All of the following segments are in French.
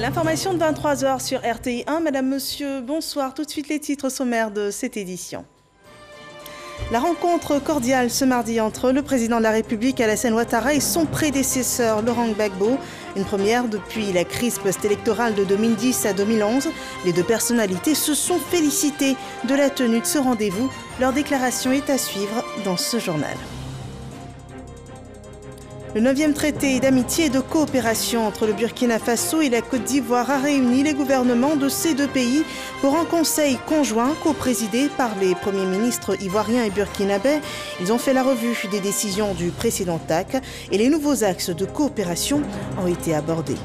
L'information de 23 h sur RTI 1. Madame, monsieur, bonsoir. Tout de suite les titres sommaires de cette édition. La rencontre cordiale ce mardi entre le président de la République Alassane Ouattara et son prédécesseur Laurent Gbagbo. Une première depuis la crise post-électorale de 2010 à 2011. Les deux personnalités se sont félicitées de la tenue de ce rendez-vous. Leur déclaration est à suivre dans ce journal. Le 9e traité d'amitié et de coopération entre le Burkina Faso et la Côte d'Ivoire a réuni les gouvernements de ces deux pays pour un conseil conjoint co-présidé par les premiers ministres ivoiriens et burkinabais. Ils ont fait la revue des décisions du précédent TAC et les nouveaux axes de coopération ont été abordés.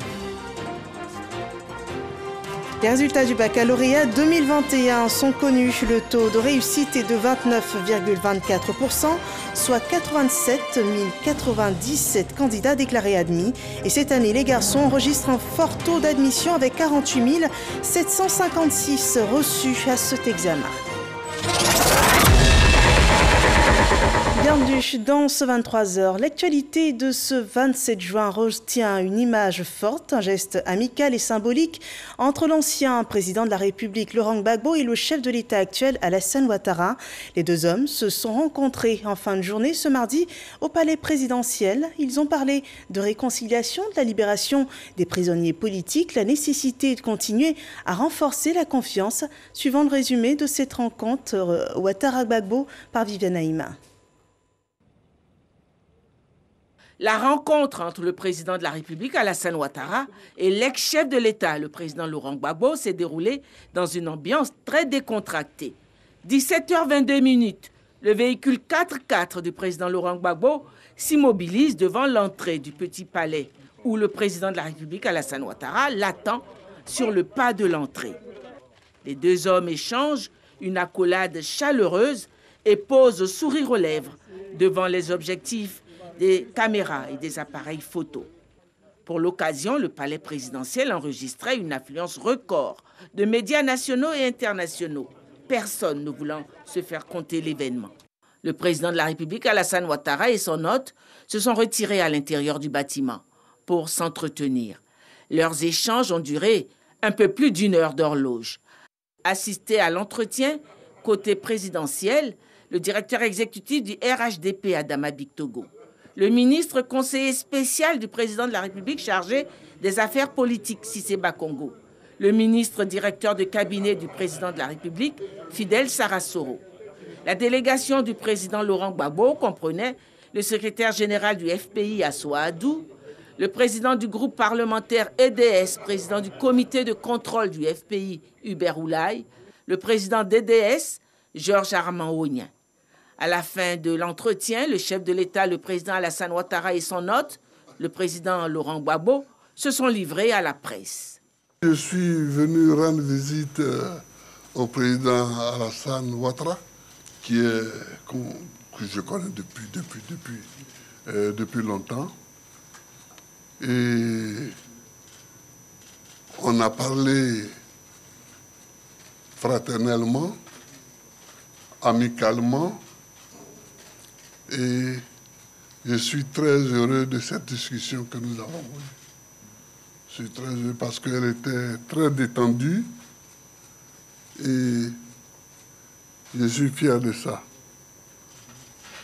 Les résultats du baccalauréat 2021 sont connus. Le taux de réussite est de 29,24%, soit 87 097 candidats déclarés admis. Et cette année, les garçons enregistrent un fort taux d'admission avec 48 756 reçus à cet examen. Bienvenue dans ce 23 h. L'actualité de ce 27 juin retient une image forte, un geste amical et symbolique entre l'ancien président de la République Laurent Gbagbo et le chef de l'État actuel Alassane Ouattara. Les deux hommes se sont rencontrés en fin de journée ce mardi au palais présidentiel. Ils ont parlé de réconciliation, de la libération des prisonniers politiques, la nécessité de continuer à renforcer la confiance. Suivant le résumé de cette rencontre Ouattara-Gbagbo par Viviane Haïma. La rencontre entre le président de la République, Alassane Ouattara, et l'ex-chef de l'État, le président Laurent Gbagbo, s'est déroulée dans une ambiance très décontractée. 17h22, le véhicule 4x4 du président Laurent Gbagbo s'immobilise devant l'entrée du Petit Palais, où le président de la République, Alassane Ouattara, l'attend sur le pas de l'entrée. Les deux hommes échangent une accolade chaleureuse et posent sourire aux lèvres devant les objectifs des caméras et des appareils photo. Pour l'occasion, le palais présidentiel enregistrait une affluence record de médias nationaux et internationaux, personne ne voulant se faire compter l'événement. Le président de la République, Alassane Ouattara, et son hôte se sont retirés à l'intérieur du bâtiment pour s'entretenir. Leurs échanges ont duré un peu plus d'1 heure d'horloge. Assisté à l'entretien, côté présidentiel, le directeur exécutif du RHDP, Adama Bictogo, le ministre conseiller spécial du président de la République chargé des affaires politiques, Cissé Bakongo, le ministre directeur de cabinet du président de la République, Fidel Sarasoro. La délégation du président Laurent Gbagbo comprenait le secrétaire général du FPI, Assoa Adou, le président du groupe parlementaire EDS, président du comité de contrôle du FPI, Hubert Oulaye, le président d'EDS, Georges Armand Ognien. À la fin de l'entretien, le chef de l'État, le président Alassane Ouattara et son hôte, le président Laurent Gbagbo, se sont livrés à la presse. Je suis venu rendre visite au président Alassane Ouattara, que je connais depuis longtemps. Et on a parlé fraternellement, amicalement. Et je suis très heureux de cette discussion que nous avons eue. Je suis très heureux parce qu'elle était très détendue et je suis fier de ça.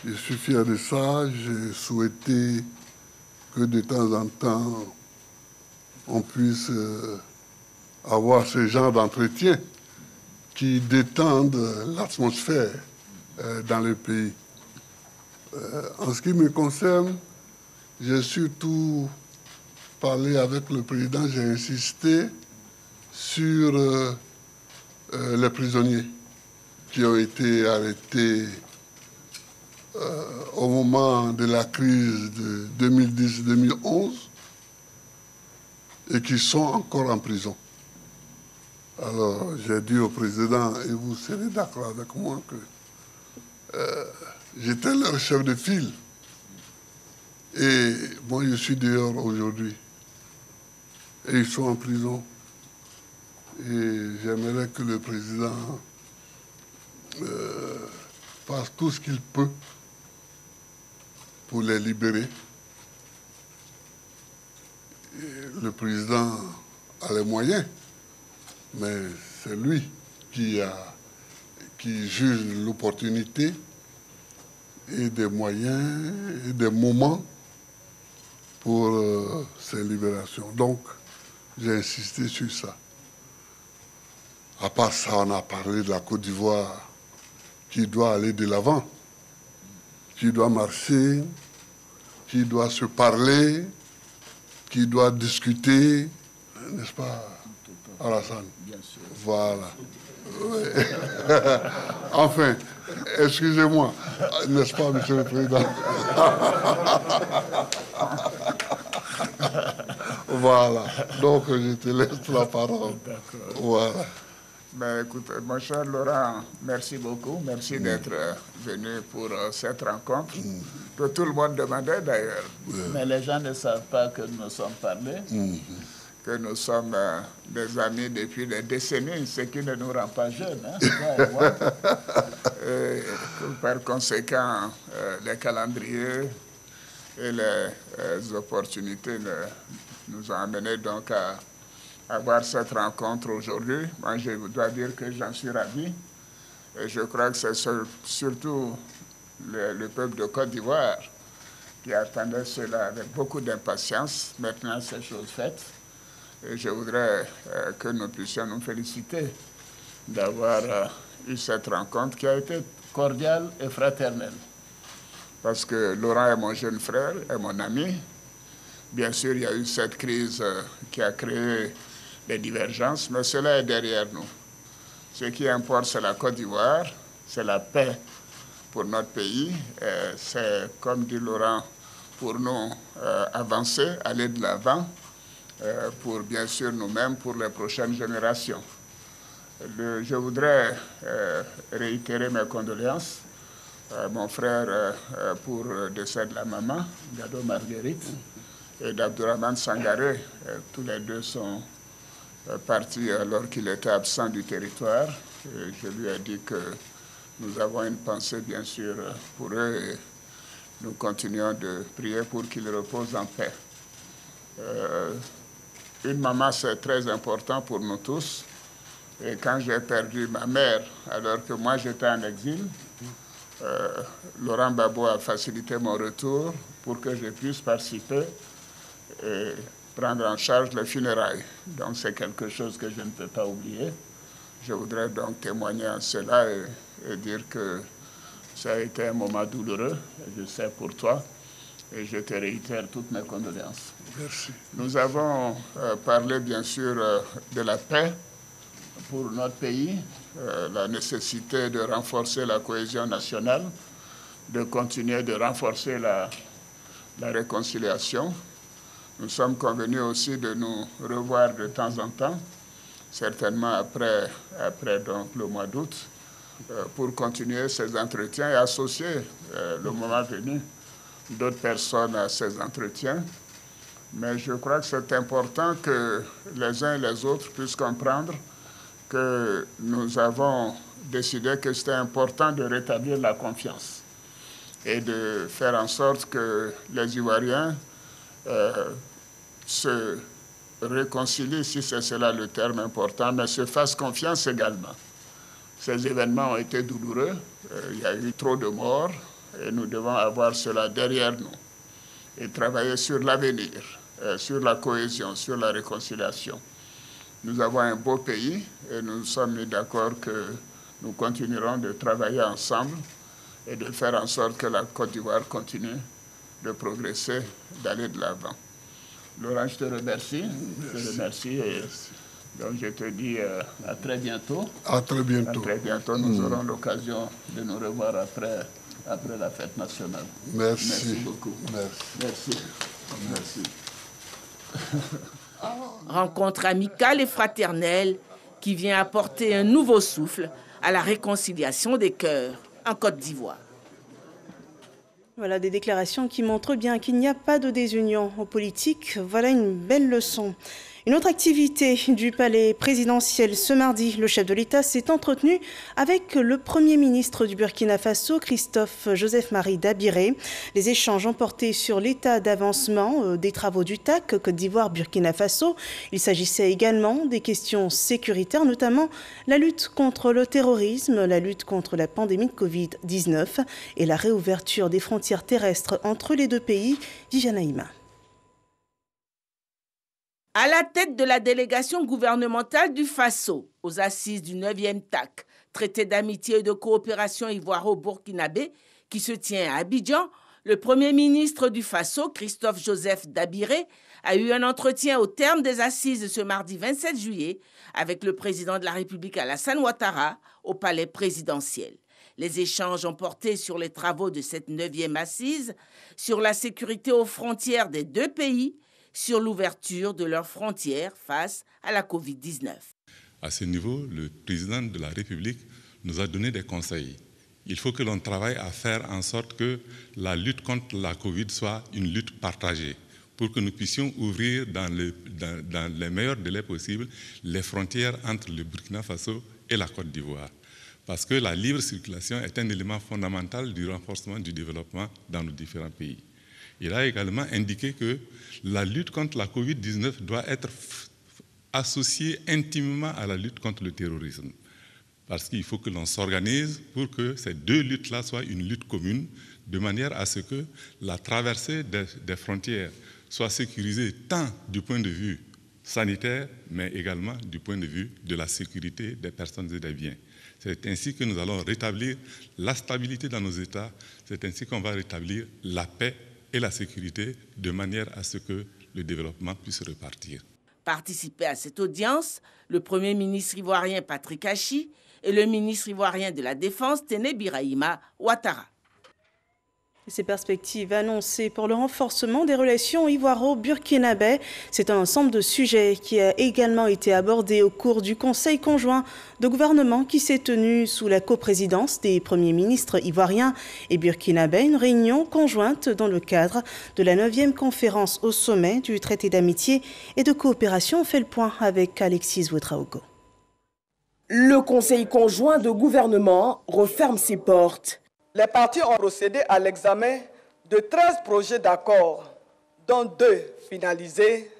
Je suis fier de ça. J'ai souhaité que de temps en temps, on puisse avoir ce genre d'entretien qui détendent l'atmosphère dans le pays. En ce qui me concerne, j'ai surtout parlé avec le président, j'ai insisté sur les prisonniers qui ont été arrêtés au moment de la crise de 2010-2011 et qui sont encore en prison. Alors, j'ai dit au président, et vous serez d'accord avec moi, que j'étais leur chef de file. Et moi, je suis dehors aujourd'hui. Et ils sont en prison. Et j'aimerais que le président fasse tout ce qu'il peut pour les libérer. Et le président a les moyens, mais c'est lui qui juge l'opportunité et des moyens et des moments pour ces libérations. Donc, j'ai insisté sur ça. À part ça, on a parlé de la Côte d'Ivoire qui doit aller de l'avant, qui doit marcher, qui doit se parler, qui doit discuter, n'est-ce pas, Alassane? Bien sûr. Voilà. Ouais. Enfin, excusez-moi, n'est-ce pas, Monsieur le Président? Voilà. Donc, je te laisse la parole. D'accord. Voilà. Ben, écoute, mon cher Laurent, merci beaucoup. Merci d'être venu pour cette rencontre, que tout le monde demandait d'ailleurs. Mais les gens ne savent pas que nous nous sommes parlé, que nous sommes des amis depuis des décennies, ce qui ne nous rend pas jeunes. Hein, toi et moi. Par conséquent, les calendriers et les opportunités nous ont amenés donc à avoir cette rencontre aujourd'hui. Moi, je dois dire que j'en suis ravi. Et je crois que c'est surtout le peuple de Côte d'Ivoire qui attendait cela avec beaucoup d'impatience. Maintenant, c'est chose faite. Et je voudrais que nous puissions nous féliciter d'avoir eu cette rencontre qui a été cordiale et fraternelle. Parce que Laurent est mon jeune frère, est mon ami. Bien sûr, il y a eu cette crise qui a créé des divergences, mais cela est derrière nous. Ce qui importe, c'est la Côte d'Ivoire, c'est la paix pour notre pays. C'est, comme dit Laurent, pour nous avancer, aller de l'avant, pour bien sûr nous-mêmes, pour les prochaines générations. Je voudrais réitérer mes condoléances à mon frère pour le décès de la maman, Gado Marguerite, et d'Abdourahmane Sangaré. Tous les deux sont partis alors qu'il était absent du territoire. Et je lui ai dit que nous avons une pensée, bien sûr, pour eux et nous continuons de prier pour qu'ils reposent en paix. Une maman, c'est très important pour nous tous. Et quand j'ai perdu ma mère, alors que moi j'étais en exil, Laurent Gbagbo a facilité mon retour pour que je puisse participer et prendre en charge les funérailles. Donc c'est quelque chose que je ne peux pas oublier. Je voudrais donc témoigner à cela et dire que ça a été un moment douloureux, je sais pour toi, et je te réitère toutes mes condoléances. Merci. Nous avons parlé bien sûr de la paix pour notre pays, la nécessité de renforcer la cohésion nationale, de continuer de renforcer la réconciliation. Nous sommes convenus aussi de nous revoir de temps en temps, certainement après donc, le mois d'août, pour continuer ces entretiens et associer le moment venu d'autres personnes à ces entretiens. Mais je crois que c'est important que les uns et les autres puissent comprendre que nous avons décidé que c'était important de rétablir la confiance et de faire en sorte que les Ivoiriens se réconcilient, si c'est cela le terme important, mais se fassent confiance également. Ces événements ont été douloureux, il y a eu trop de morts et nous devons avoir cela derrière nous et travailler sur l'avenir, sur la cohésion, sur la réconciliation. Nous avons un beau pays et nous sommes mis d'accord que nous continuerons de travailler ensemble et de faire en sorte que la Côte d'Ivoire continue de progresser, d'aller de l'avant. Laurent, je te remercie. Je te remercie et donc je te dis à très bientôt. À très bientôt. À très bientôt. Nous aurons l'occasion de nous revoir après la fête nationale. Merci. Merci beaucoup. Merci. Merci. Rencontre amicale et fraternelle qui vient apporter un nouveau souffle à la réconciliation des cœurs en Côte d'Ivoire. Voilà des déclarations qui montrent bien qu'il n'y a pas de désunion en politique. Voilà une belle leçon. Une autre activité du palais présidentiel ce mardi, le chef de l'État s'est entretenu avec le Premier ministre du Burkina Faso, Christophe Joseph-Marie Dabiré. Les échanges ont porté sur l'état d'avancement des travaux du TAC Côte d'Ivoire-Burkina Faso. Il s'agissait également des questions sécuritaires, notamment la lutte contre le terrorisme, la lutte contre la pandémie de Covid-19 et la réouverture des frontières terrestres entre les deux pays. Viviane Aïma. À la tête de la délégation gouvernementale du Faso aux assises du 9e TAC, traité d'amitié et de coopération ivoiro-burkinabé, qui se tient à Abidjan, le Premier ministre du Faso, Christophe Joseph Dabiré, a eu un entretien au terme des assises ce mardi 27 juillet avec le président de la République Alassane Ouattara au palais présidentiel. Les échanges ont porté sur les travaux de cette 9e assise, sur la sécurité aux frontières des deux pays, sur l'ouverture de leurs frontières face à la Covid-19. À ce niveau, le président de la République nous a donné des conseils. Il faut que l'on travaille à faire en sorte que la lutte contre la Covid soit une lutte partagée pour que nous puissions ouvrir dans les meilleurs délais possibles les frontières entre le Burkina Faso et la Côte d'Ivoire. Parce que la libre circulation est un élément fondamental du renforcement du développement dans nos différents pays. Il a également indiqué que la lutte contre la Covid-19 doit être associée intimement à la lutte contre le terrorisme. Parce qu'il faut que l'on s'organise pour que ces deux luttes-là soient une lutte commune, de manière à ce que la traversée des frontières soit sécurisée tant du point de vue sanitaire, mais également du point de vue de la sécurité des personnes et des biens. C'est ainsi que nous allons rétablir la stabilité dans nos États, c'est ainsi qu'on va rétablir la paix et la sécurité de manière à ce que le développement puisse repartir. Participaient à cette audience le Premier ministre ivoirien Patrick Achi et le ministre ivoirien de la Défense Téné Birahima Ouattara. Ces perspectives annoncées pour le renforcement des relations ivoiro-burkinabè, c'est un ensemble de sujets qui a également été abordé au cours du Conseil conjoint de gouvernement qui s'est tenu sous la coprésidence des premiers ministres ivoiriens et burkinabè, une réunion conjointe dans le cadre de la 9e conférence au sommet du traité d'amitié et de coopération. On fait le point avec Alexis Ouetraogo. Le Conseil conjoint de gouvernement referme ses portes. Les parties ont procédé à l'examen de 13 projets d'accord, dont 2 finalisés,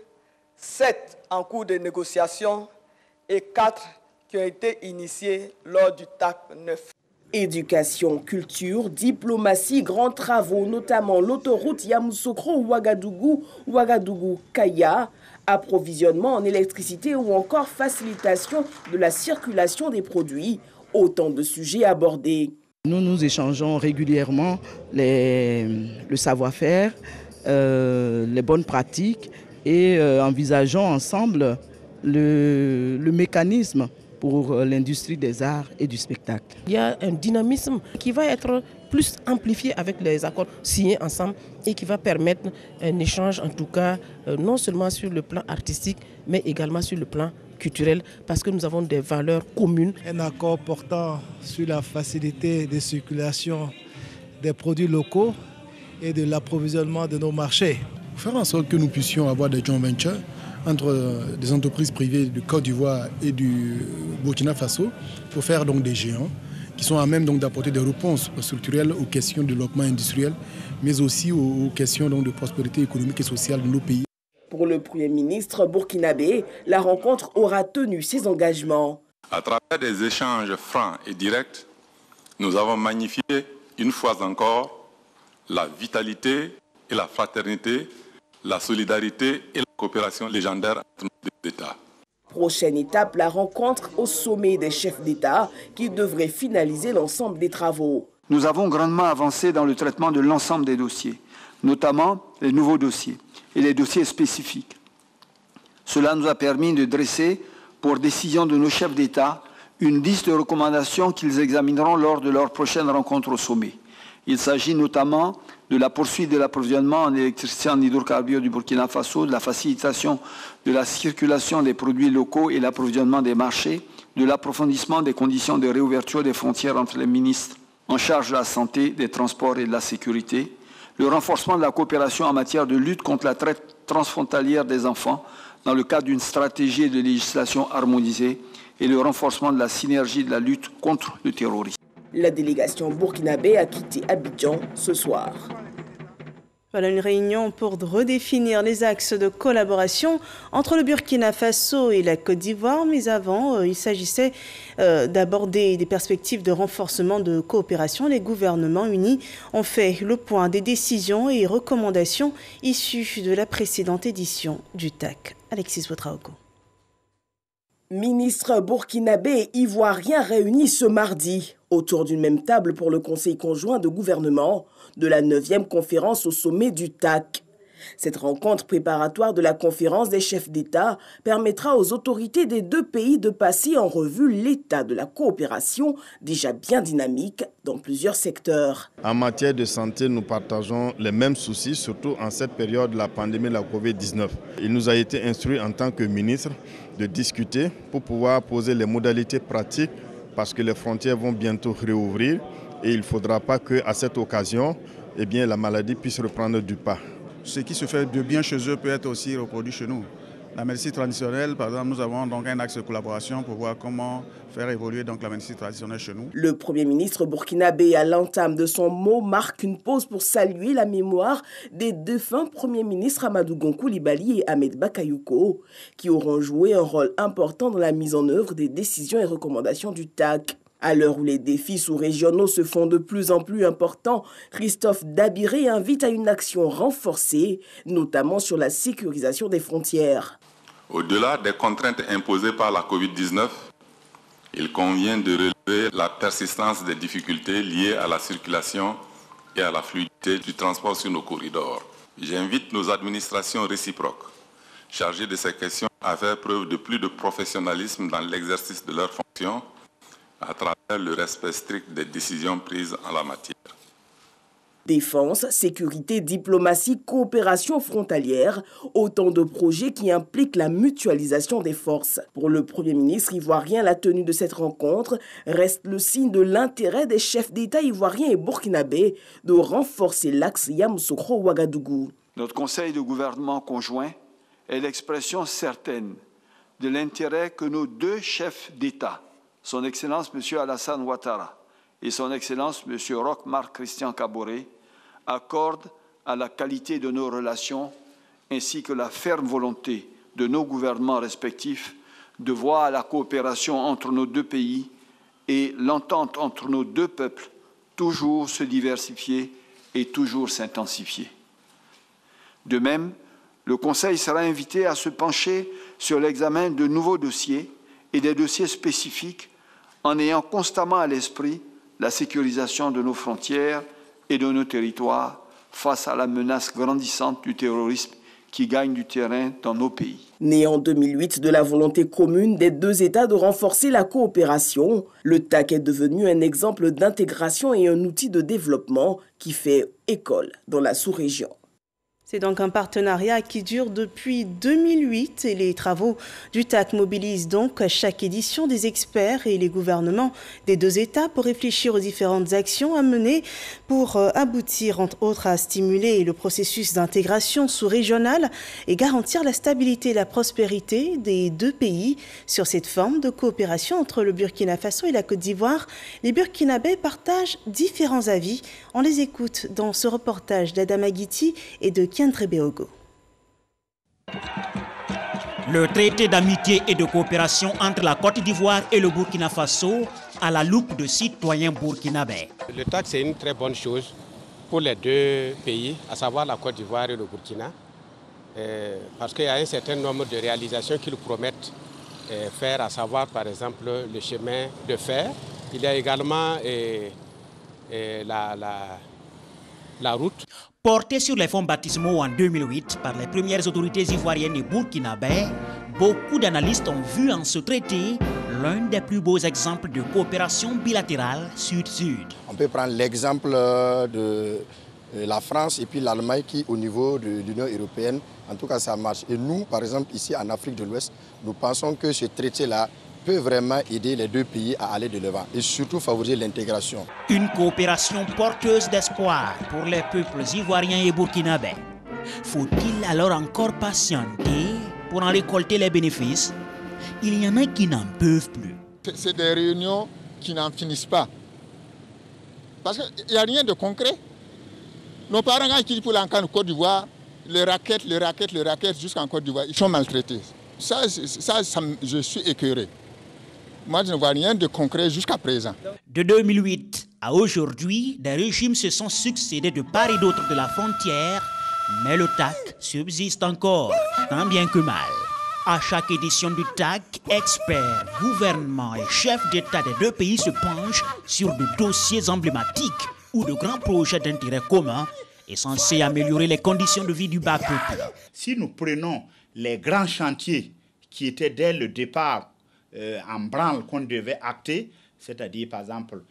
7 en cours de négociation et 4 qui ont été initiés lors du TAC 9. Éducation, culture, diplomatie, grands travaux, notamment l'autoroute Yamoussoukro-Ouagadougou-Kaya, approvisionnement en électricité ou encore facilitation de la circulation des produits. Autant de sujets abordés. Nous échangeons régulièrement le savoir-faire, les bonnes pratiques et envisageons ensemble le mécanisme pour l'industrie des arts et du spectacle. Il y a un dynamisme qui va être plus amplifié avec les accords signés ensemble et qui va permettre un échange, en tout cas, non seulement sur le plan artistique, mais également sur le plan culturel, parce que nous avons des valeurs communes. Un accord portant sur la facilité de circulation des produits locaux et de l'approvisionnement de nos marchés. Faire en sorte que nous puissions avoir des joint ventures entre des entreprises privées de Côte d'Ivoire et du Burkina Faso pour faire donc des géants qui sont à même donc d'apporter des réponses structurelles aux questions de développement industriel, mais aussi aux questions donc de prospérité économique et sociale de nos pays. Pour le Premier ministre burkinabé, la rencontre aura tenu ses engagements. À travers des échanges francs et directs, nous avons magnifié une fois encore la vitalité et la fraternité, la solidarité et la coopération légendaire entre nos deux États. Prochaine étape, la rencontre au sommet des chefs d'État qui devrait finaliser l'ensemble des travaux. Nous avons grandement avancé dans le traitement de l'ensemble des dossiers, notamment les nouveaux dossiers et les dossiers spécifiques. Cela nous a permis de dresser, pour décision de nos chefs d'État, une liste de recommandations qu'ils examineront lors de leur prochaine rencontre au sommet. Il s'agit notamment de la poursuite de l'approvisionnement en électricité en hydrocarbures du Burkina Faso, de la facilitation de la circulation des produits locaux et l'approvisionnement des marchés, de l'approfondissement des conditions de réouverture des frontières entre les ministres en charge de la santé, des transports et de la sécurité, le renforcement de la coopération en matière de lutte contre la traite transfrontalière des enfants, dans le cadre d'une stratégie de législation harmonisée et le renforcement de la synergie de la lutte contre le terrorisme. La délégation burkinabé a quitté Abidjan ce soir. Voilà une réunion pour redéfinir les axes de collaboration entre le Burkina Faso et la Côte d'Ivoire. Mais avant, il s'agissait d'aborder des perspectives de renforcement de coopération. Les gouvernements unis ont fait le point des décisions et recommandations issues de la précédente édition du TAC. Alexis Ouedraogo. Ministres burkinabés et ivoiriens réunis ce mardi autour d'une même table pour le Conseil conjoint de gouvernement de la 9e conférence au sommet du TAC. Cette rencontre préparatoire de la conférence des chefs d'État permettra aux autorités des deux pays de passer en revue l'état de la coopération déjà bien dynamique dans plusieurs secteurs. En matière de santé, nous partageons les mêmes soucis, surtout en cette période de la pandémie de la Covid-19. Il nous a été instruit en tant que ministre de discuter pour pouvoir poser les modalités pratiques parce que les frontières vont bientôt réouvrir et il ne faudra pas qu'à cette occasion, la maladie puisse reprendre du pas. Ce qui se fait de bien chez eux peut être aussi reproduit chez nous. La médecine traditionnelle, par exemple, nous avons donc un axe de collaboration pour voir comment faire évoluer donc la médecine traditionnelle chez nous. Le Premier ministre burkinabé, à l'entame de son mot, marque une pause pour saluer la mémoire des défunts premiers ministres Amadou Gon Coulibaly et Ahmed Bakayoko, qui auront joué un rôle important dans la mise en œuvre des décisions et recommandations du TAC. À l'heure où les défis sous-régionaux se font de plus en plus importants, Christophe Dabiré invite à une action renforcée, notamment sur la sécurisation des frontières. Au-delà des contraintes imposées par la Covid-19, il convient de relever la persistance des difficultés liées à la circulation et à la fluidité du transport sur nos corridors. J'invite nos administrations réciproques chargées de ces questions à faire preuve de plus de professionnalisme dans l'exercice de leurs fonctions, à travers le respect strict des décisions prises en la matière. Défense, sécurité, diplomatie, coopération frontalière, autant de projets qui impliquent la mutualisation des forces. Pour le Premier ministre ivoirien, la tenue de cette rencontre reste le signe de l'intérêt des chefs d'État ivoiriens et burkinabés de renforcer l'axe Yamoussoukro-Ouagadougou. Notre conseil de gouvernement conjoint est l'expression certaine de l'intérêt que nos deux chefs d'État, Son Excellence M. Alassane Ouattara et Son Excellence M. Roch Marc Christian Kaboré, accordent à la qualité de nos relations ainsi que la ferme volonté de nos gouvernements respectifs de voir la coopération entre nos deux pays et l'entente entre nos deux peuples toujours se diversifier et toujours s'intensifier. De même, le Conseil sera invité à se pencher sur l'examen de nouveaux dossiers et des dossiers spécifiques en ayant constamment à l'esprit la sécurisation de nos frontières et de nos territoires face à la menace grandissante du terrorisme qui gagne du terrain dans nos pays. Né en 2008 de la volonté commune des deux États de renforcer la coopération, le TAC est devenu un exemple d'intégration et un outil de développement qui fait école dans la sous-région. C'est donc un partenariat qui dure depuis 2008 et les travaux du TAC mobilisent donc à chaque édition des experts et les gouvernements des deux États pour réfléchir aux différentes actions à mener pour aboutir entre autres à stimuler le processus d'intégration sous-régionale et garantir la stabilité et la prospérité des deux pays. Sur cette forme de coopération entre le Burkina Faso et la Côte d'Ivoire, les Burkinabés partagent différents avis. On les écoute dans ce reportage d'Adama Guiti et de Kiantré Beogo. Le traité d'amitié et de coopération entre la Côte d'Ivoire et le Burkina Faso à la loupe de citoyens burkinabés. Le TAC, c'est une très bonne chose pour les deux pays, à savoir la Côte d'Ivoire et le Burkina, parce qu'il y a un certain nombre de réalisations qu'ils promettent faire, à savoir par exemple le chemin de fer. Il y a également la route. Porté sur les fonds baptismaux en 2008 par les premières autorités ivoiriennes et burkinabais, beaucoup d'analystes ont vu en ce traité l'un des plus beaux exemples de coopération bilatérale sud-sud. On peut prendre l'exemple de la France et puis l'Allemagne qui, au niveau de l'Union européenne, en tout cas ça marche. Et nous, par exemple, ici en Afrique de l'Ouest, nous pensons que ce traité-là peut vraiment aider les deux pays à aller de l'avant et surtout favoriser l'intégration. Une coopération porteuse d'espoir pour les peuples ivoiriens et burkinabés. Faut-il alors encore patienter pour en récolter les bénéfices, il y en a qui n'en peuvent plus. C'est des réunions qui n'en finissent pas. Parce qu'il n'y a rien de concret. Nos parents, quand ils quittent pour l'encan en Côte d'Ivoire, les raquettes jusqu'en Côte d'Ivoire, ils sont maltraités. Ça, je suis écœuré. Moi, je ne vois rien de concret jusqu'à présent. De 2008 à aujourd'hui, des régimes se sont succédés de part et d'autre de la frontière, mais le TAC subsiste encore, tant bien que mal. À chaque édition du TAC, experts, gouvernements et chefs d'État des deux pays se penchent sur de dossiers emblématiques ou de grands projets d'intérêt commun et censés améliorer les conditions de vie du bas peuple. Si nous prenons les grands chantiers qui étaient dès le départ en branle qu'on devait acter, c'est-à-dire par exemple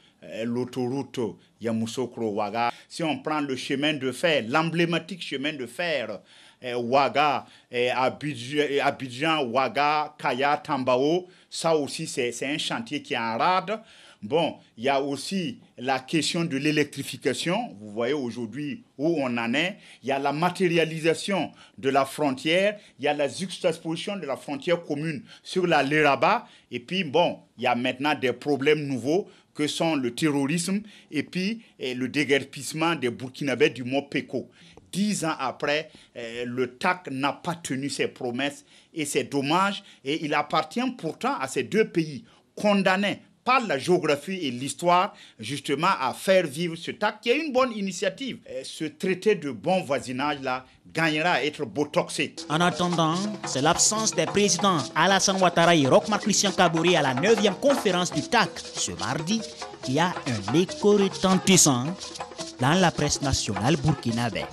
l'autoroute Yamoussoukro-Ouaga, si on prend le chemin de fer, l'emblématique chemin de fer Ouaga, Abidjan, Ouaga, Kaya, Tambao, ça aussi c'est un chantier qui est en rade. Bon, il y a aussi la question de l'électrification. Vous voyez aujourd'hui où on en est. Il y a la matérialisation de la frontière. Il y a la juxtaposition de la frontière commune sur la Léraba. Et puis, bon, il y a maintenant des problèmes nouveaux que sont le terrorisme et puis le déguerpissement des Burkinabés du Mont Peko. 10 ans après, le TAC n'a pas tenu ses promesses et c'est dommage. Et il appartient pourtant à ces deux pays condamnés par la géographie et l'histoire, justement, à faire vivre ce TAC, qui est une bonne initiative. Ce traité de bon voisinage-là gagnera à être botoxé. En attendant, c'est l'absence des présidents Alassane Ouattara et Roch-Marc Christian Kaboré à la 9e conférence du TAC ce mardi qui a un écho retentissant dans la presse nationale burkinabé.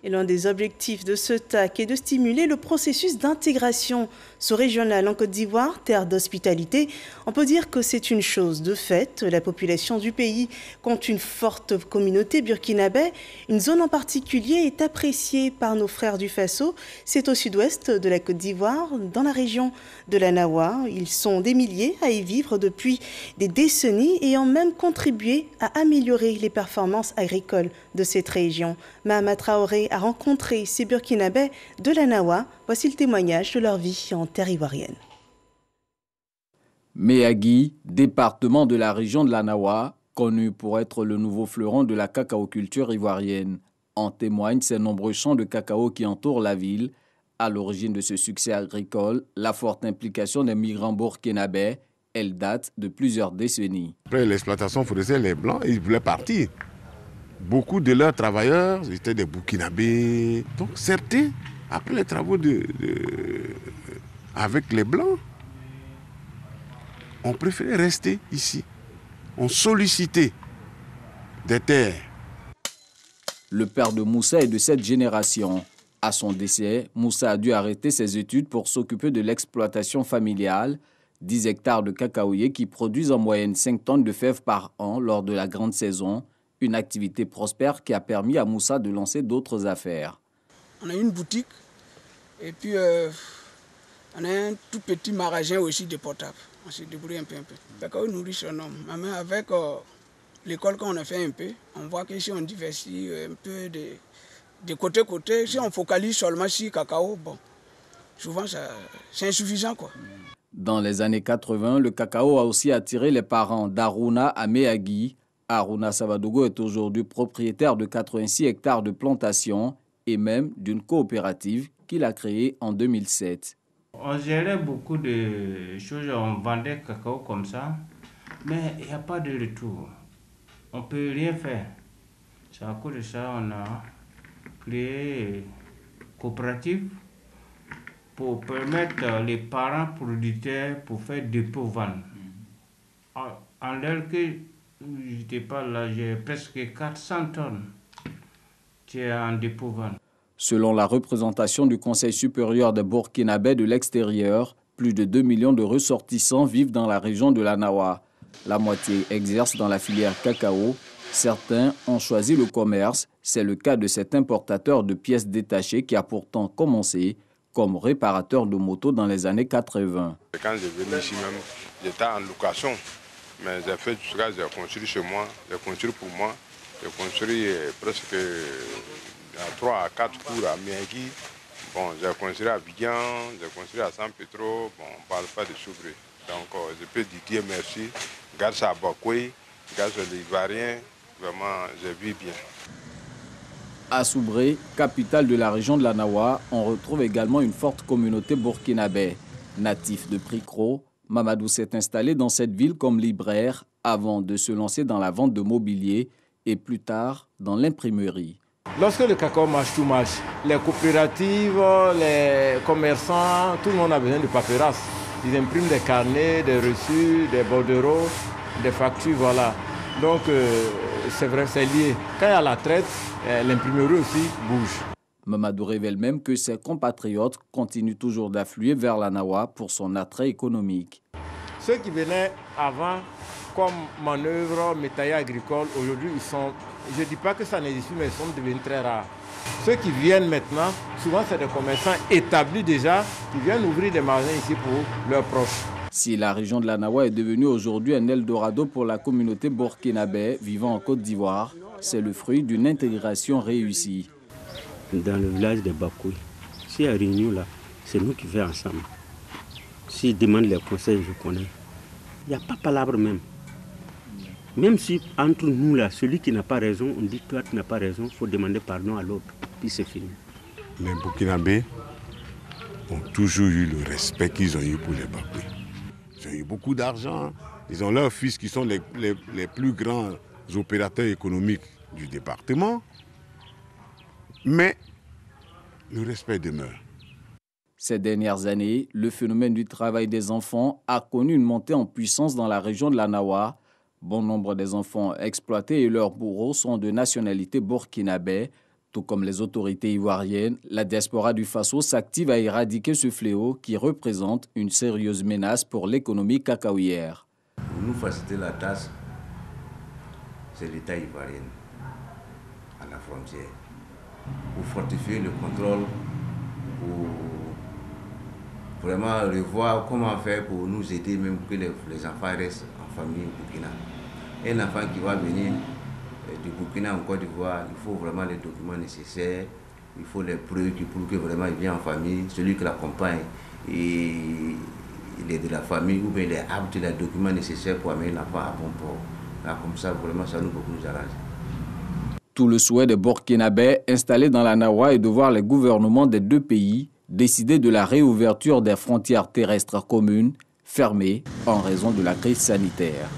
Et l'un des objectifs de ce TAC est de stimuler le processus d'intégration sous-régionale en Côte d'Ivoire, terre d'hospitalité. On peut dire que c'est une chose de fait. La population du pays compte une forte communauté burkinabé. Une zone en particulier est appréciée par nos frères du Faso. C'est au sud-ouest de la Côte d'Ivoire, dans la région de la Nawa. Ils sont des milliers à y vivre depuis des décennies et ont même contribué à améliorer les performances agricoles de cette région. Mahama Traoré a rencontré ces Burkinabés de la Nawa. Voici le témoignage de leur vie en terre ivoirienne. Méagui, département de la région de la Nawa, connu pour être le nouveau fleuron de la cacaoculture ivoirienne. En témoignent ces nombreux champs de cacao qui entourent la ville. À l'origine de ce succès agricole, la forte implication des migrants burkinabés, elle date de plusieurs décennies. Après l'exploitation forestière, les Blancs, ils voulaient partir. Beaucoup de leurs travailleurs étaient des Burkinabés. Donc certains, après les travaux avec les Blancs, ont préféré rester ici. Ont sollicité des terres. Le père de Moussa est de cette génération. À son décès, Moussa a dû arrêter ses études pour s'occuper de l'exploitation familiale. 10 hectares de cacaoyers qui produisent en moyenne 5 tonnes de fèves par an lors de la grande saison. Une activité prospère qui a permis à Moussa de lancer d'autres affaires. On a une boutique et puis on a un tout petit magasin aussi de portable. On se débrouille un peu. Le cacao nourrit son homme. Mais avec l'école qu'on a fait un peu, on voit que si on diversifie un peu de côté, si on focalise seulement sur le cacao, bon, souvent c'est insuffisant, quoi. Dans les années 80, le cacao a aussi attiré les parents d'Aruna à Méagui. Aruna Savadogo est aujourd'hui propriétaire de 86 hectares de plantations et même d'une coopérative qu'il a créée en 2007. On gérait beaucoup de choses, on vendait le cacao comme ça, mais il n'y a pas de retour. On ne peut rien faire. C'est à cause de ça qu'on a créé une coopérative pour permettre les parents producteurs pour faire dépôt-vente. En l'air que j'étais pas là, j'ai presque 400 tonnes qui est en dépôt-vente. Selon la représentation du Conseil supérieur des Burkinabés de l'extérieur, plus de 2 millions de ressortissants vivent dans la région de la Nawa. La moitié exerce dans la filière cacao. Certains ont choisi le commerce. C'est le cas de cet importateur de pièces détachées qui a pourtant commencé comme réparateur de motos dans les années 80. Quand je venais ici même, j'étais en location. Mais j'ai fait du cas, j'ai construit chez moi, j'ai construit pour moi. J'ai construit presque 3 à 4 cours à Méagui Bon, j'ai construit à Abidjan, j'ai construit à San Pedro, bon, on ne parle pas de Soubré. Donc je peux dire merci, grâce à Bakoué, grâce aux Ivoiriens, vraiment je vis bien. À Soubré, capitale de la région de la Nawa, on retrouve également une forte communauté burkinabé. Natif de Pricro, Mamadou s'est installé dans cette ville comme libraire avant de se lancer dans la vente de mobilier et plus tard dans l'imprimerie. Lorsque le cacao marche, tout marche. Les coopératives, les commerçants, tout le monde a besoin de paperasse. Ils impriment des carnets, des reçus, des bordereaux, des factures, voilà. Donc c'est vrai, c'est lié. Quand il y a la traite, l'imprimerie aussi bouge. Mamadou révèle même que ses compatriotes continuent toujours d'affluer vers la Nawa pour son attrait économique. Ceux qui venaient avant comme manœuvre métaillère agricole, aujourd'hui ils sont, je ne dis pas que ça n'existe plus, mais ils sont devenus très rares. Ceux qui viennent maintenant, souvent c'est des commerçants établis déjà, qui viennent ouvrir des magasins ici pour leurs proches. Si la région de la Nawa est devenue aujourd'hui un Eldorado pour la communauté burkinabé vivant en Côte d'Ivoire, c'est le fruit d'une intégration réussie. Dans le village de Bakoué, s'il y a une réunion là, c'est nous qui faisons ensemble. S'ils demandent les conseils, je connais. Il n'y a pas de palabre même. Même si entre nous là, celui qui n'a pas raison, on dit toi tu n'as pas raison, il faut demander pardon à l'autre, puis c'est fini. Les Burkinabés ont toujours eu le respect qu'ils ont eu pour les Bakoué. Ils ont eu beaucoup d'argent, ils ont leurs fils qui sont les plus grands opérateurs économiques du département, mais le respect demeure. Ces dernières années, le phénomène du travail des enfants a connu une montée en puissance dans la région de la Nawa. Bon nombre des enfants exploités et leurs bourreaux sont de nationalité burkinabé. Tout comme les autorités ivoiriennes, la diaspora du Faso s'active à éradiquer ce fléau qui représente une sérieuse menace pour l'économie cacaoyère. Pour nous faciliter la tâche, c'est l'État ivoirien à la frontière. Pour fortifier le contrôle, pour vraiment revoir comment faire pour nous aider, même que les enfants restent en famille au Burkina. Un enfant qui va venir du Burkina en Côte d'Ivoire, il faut vraiment les documents nécessaires, il faut les preuves qui prouvent que vraiment il vient en famille, celui qui l'accompagne, il est de la famille ou bien il est apte, les documents nécessaires pour amener l'enfant à bon port. Là, comme ça, vraiment, ça nous arrange. Tout le souhait des Burkinabés installés dans la Nawa est de voir les gouvernements des deux pays décider de la réouverture des frontières terrestres communes fermées en raison de la crise sanitaire.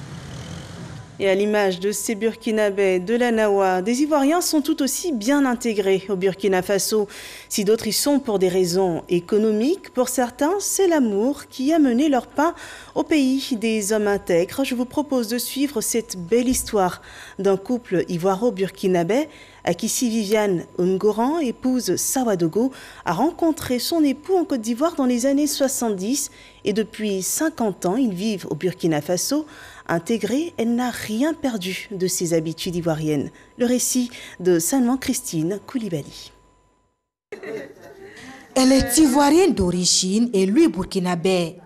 Et à l'image de ces Burkinabés de la Nawa, des Ivoiriens sont tout aussi bien intégrés au Burkina Faso. Si d'autres y sont pour des raisons économiques, pour certains, c'est l'amour qui a mené leur pas au pays des hommes intègres. Je vous propose de suivre cette belle histoire d'un couple ivoiro-burkinabé. Akissi Viviane Ngoran, épouse Sawadogo, a rencontré son époux en Côte d'Ivoire dans les années 70 et depuis 50 ans, ils vivent au Burkina Faso. Intégrée, elle n'a rien perdu de ses habitudes ivoiriennes. Le récit de Salman Christine Koulibaly. Elle est ivoirienne d'origine et lui burkinabé.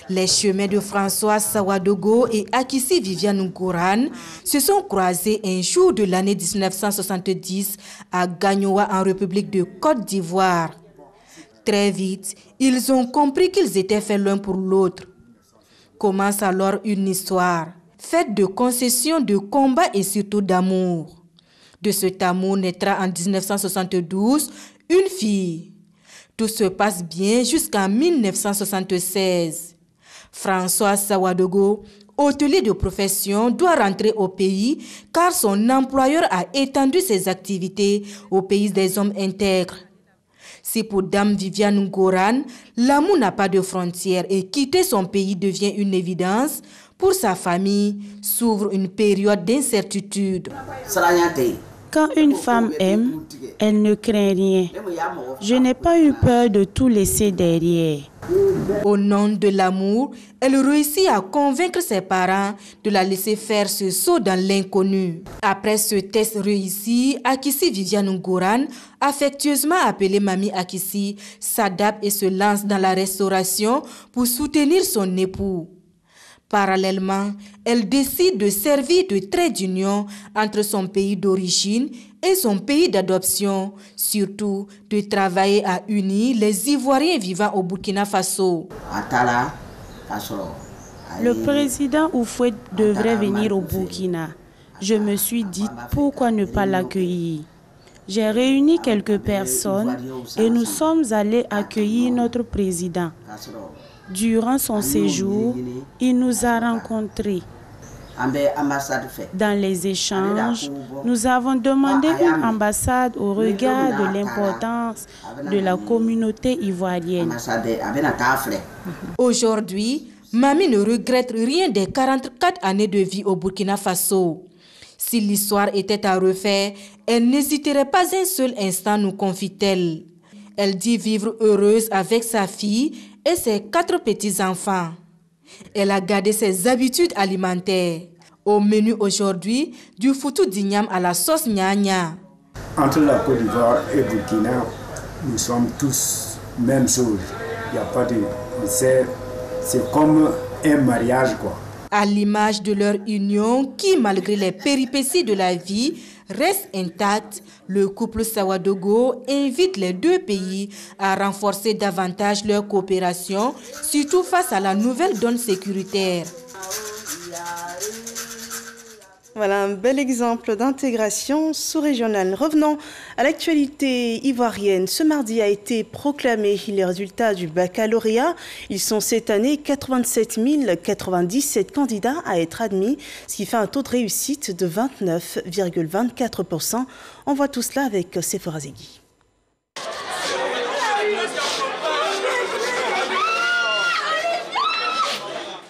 Les chemins de François Sawadogo et Akissi Viviane Ngoran se sont croisés un jour de l'année 1970 à Gagnoa en République de Côte d'Ivoire. Très vite, ils ont compris qu'ils étaient faits l'un pour l'autre. Commence alors une histoire, faite de concessions, de combats et surtout d'amour. De cet amour naîtra en 1972 une fille. Tout se passe bien jusqu'en 1976. François Sawadogo, hôtelier de profession, doit rentrer au pays car son employeur a étendu ses activités au pays des hommes intègres. Si pour Dame Viviane Ngoran, l'amour n'a pas de frontières et quitter son pays devient une évidence, pour sa famille s'ouvre une période d'incertitude. Quand une femme aime, elle ne craint rien. Je n'ai pas eu peur de tout laisser derrière. Au nom de l'amour, elle réussit à convaincre ses parents de la laisser faire ce saut dans l'inconnu. Après ce test réussi, Akissi Viviane Ngoran, affectueusement appelée Mamie Akissi, s'adapte et se lance dans la restauration pour soutenir son époux. Parallèlement, elle décide de servir de trait d'union entre son pays d'origine et son pays d'adoption, surtout de travailler à unir les Ivoiriens vivant au Burkina Faso. Le président Houphouët devrait venir au Burkina. Je me suis dit, pourquoi ne pas l'accueillir? J'ai réuni quelques personnes et nous sommes allés accueillir notre président. Durant son séjour, il nous a rencontrés. Dans les échanges, nous avons demandé une ambassade au regard de l'importance de la communauté ivoirienne. Aujourd'hui, Mamie ne regrette rien des 44 années de vie au Burkina Faso. Si l'histoire était à refaire, elle n'hésiterait pas un seul instant, nous confie-t-elle. Elle dit vivre heureuse avec sa fille et ses 4 petits-enfants. Elle a gardé ses habitudes alimentaires. Au menu aujourd'hui, du foutou d'igname à la sauce gnagna. Entre la Côte d'Ivoire et Burkina, nous sommes tous même chose. Il n'y a pas de... C'est comme un mariage, quoi. À l'image de leur union qui, malgré les péripéties de la vie, reste intacte, le couple Sawadogo invite les deux pays à renforcer davantage leur coopération, surtout face à la nouvelle donne sécuritaire. Voilà un bel exemple d'intégration sous-régionale. Revenons à l'actualité ivoirienne. Ce mardi a été proclamé les résultats du baccalauréat. Ils sont cette année 87 097 candidats à être admis, ce qui fait un taux de réussite de 29,24%. On voit tout cela avec Sephora Zegui.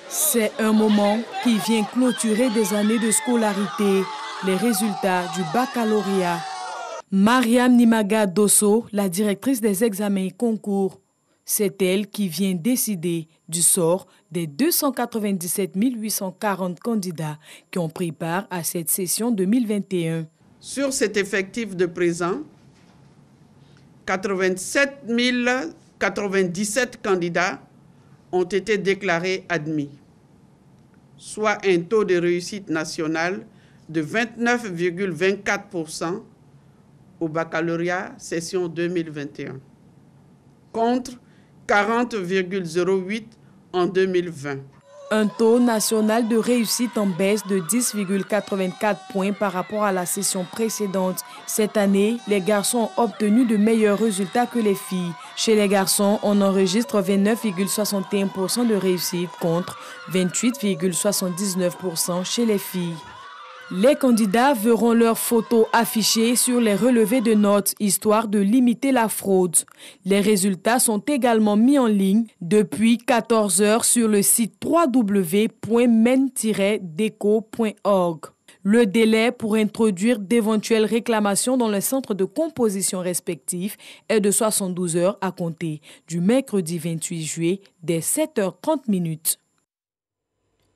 C'est un moment qui vient clôturer des années de scolarité, les résultats du baccalauréat. Mariam Nimaga Dosso, la directrice des examens et concours, c'est elle qui vient décider du sort des 297 840 candidats qui ont pris part à cette session 2021. Sur cet effectif de présent, 87 097 candidats ont été déclarés admis, soit un taux de réussite nationale de 29,24% au baccalauréat session 2021, contre 40,08% en 2020. Un taux national de réussite en baisse de 10,84 points par rapport à la session précédente. Cette année, les garçons ont obtenu de meilleurs résultats que les filles. Chez les garçons, on enregistre 29,61% de réussite contre 28,79% chez les filles. Les candidats verront leurs photos affichées sur les relevés de notes, histoire de limiter la fraude. Les résultats sont également mis en ligne depuis 14 heures sur le site www.men-deco.org. Le délai pour introduire d'éventuelles réclamations dans les centres de composition respectifs est de 72 heures à compter du mercredi 28 juillet dès 7h30.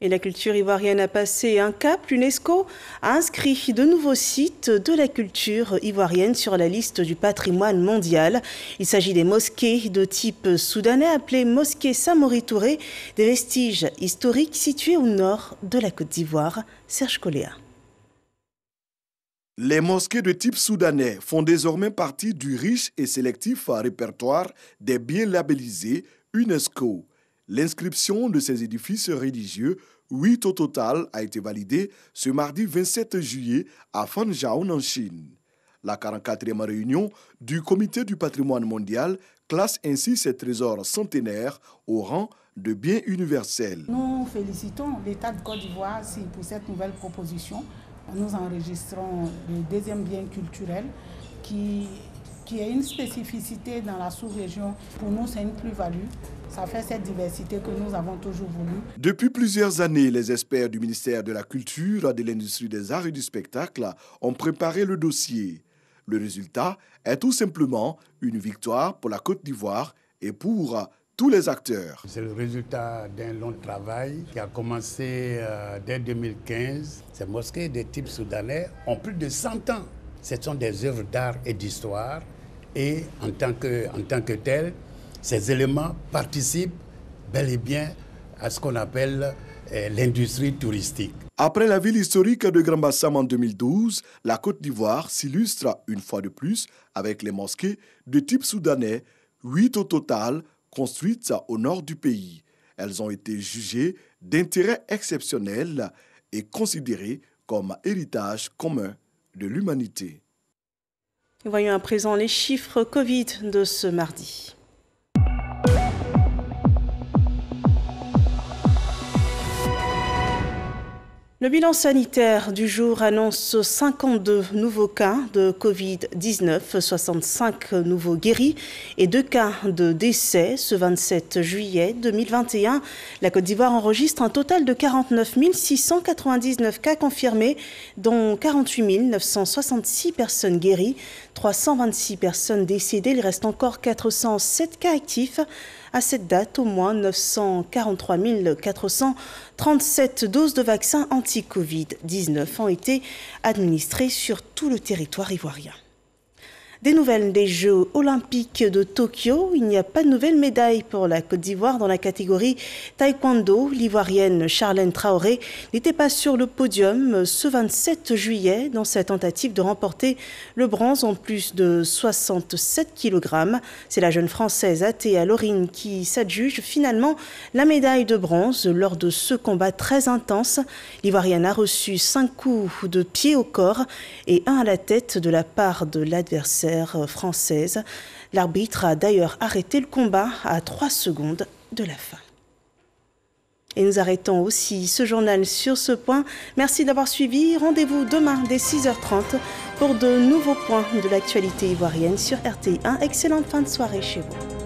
Et la culture ivoirienne a passé un cap. L'UNESCO a inscrit de nouveaux sites de la culture ivoirienne sur la liste du patrimoine mondial. Il s'agit des mosquées de type soudanais appelées mosquées Samori Touré, des vestiges historiques situés au nord de la Côte d'Ivoire. Serge Coléa. Les mosquées de type soudanais font désormais partie du riche et sélectif répertoire des biens labellisés UNESCO. L'inscription de ces édifices religieux, 8 au total, a été validée ce mardi 27 juillet à Fanzhou en Chine. La 44e réunion du Comité du patrimoine mondial classe ainsi ces trésors centenaires au rang de biens universels. Nous félicitons l'État de Côte d'Ivoire pour cette nouvelle proposition. Nous enregistrons le deuxième bien culturel qui a une spécificité dans la sous-région. Pour nous, c'est une plus-value. Ça fait cette diversité que nous avons toujours voulu. Depuis plusieurs années, les experts du ministère de la Culture, de l'Industrie des Arts et du Spectacle ont préparé le dossier. Le résultat est tout simplement une victoire pour la Côte d'Ivoire et pour tous les acteurs. C'est le résultat d'un long travail qui a commencé dès 2015. Ces mosquées de type soudanais ont plus de 100 ans. Ce sont des œuvres d'art et d'histoire. Et en tant que tels, ces éléments participent bel et bien à ce qu'on appelle l'industrie touristique. Après la ville historique de Grand-Bassam en 2012, la Côte d'Ivoire s'illustre une fois de plus avec les mosquées de type soudanais, 8 au total, construites au nord du pays. Elles ont été jugées d'intérêt exceptionnel et considérées comme héritage commun de l'humanité. Voyons à présent les chiffres Covid de ce mardi. Le bilan sanitaire du jour annonce 52 nouveaux cas de Covid-19, 65 nouveaux guéris et 2 cas de décès. Ce 27 juillet 2021, la Côte d'Ivoire enregistre un total de 49 699 cas confirmés, dont 48 966 personnes guéries, 326 personnes décédées. Il reste encore 407 cas actifs. À cette date, au moins 943 437 doses de vaccins anti-Covid-19 ont été administrées sur tout le territoire ivoirien. Des nouvelles des Jeux olympiques de Tokyo. Il n'y a pas de nouvelle médaille pour la Côte d'Ivoire dans la catégorie taekwondo. L'Ivoirienne Charlène Traoré n'était pas sur le podium ce 27 juillet dans sa tentative de remporter le bronze en plus de 67 kg. C'est la jeune Française Athéa Lorine qui s'adjuge finalement la médaille de bronze lors de ce combat très intense. L'Ivoirienne a reçu 5 coups de pied au corps et 1 à la tête de la part de l'adversaire française. L'arbitre a d'ailleurs arrêté le combat à 3 secondes de la fin. Et nous arrêtons aussi ce journal sur ce point. Merci d'avoir suivi. Rendez-vous demain dès 6h30 pour de nouveaux points de l'actualité ivoirienne sur RTI1. Excellente fin de soirée chez vous.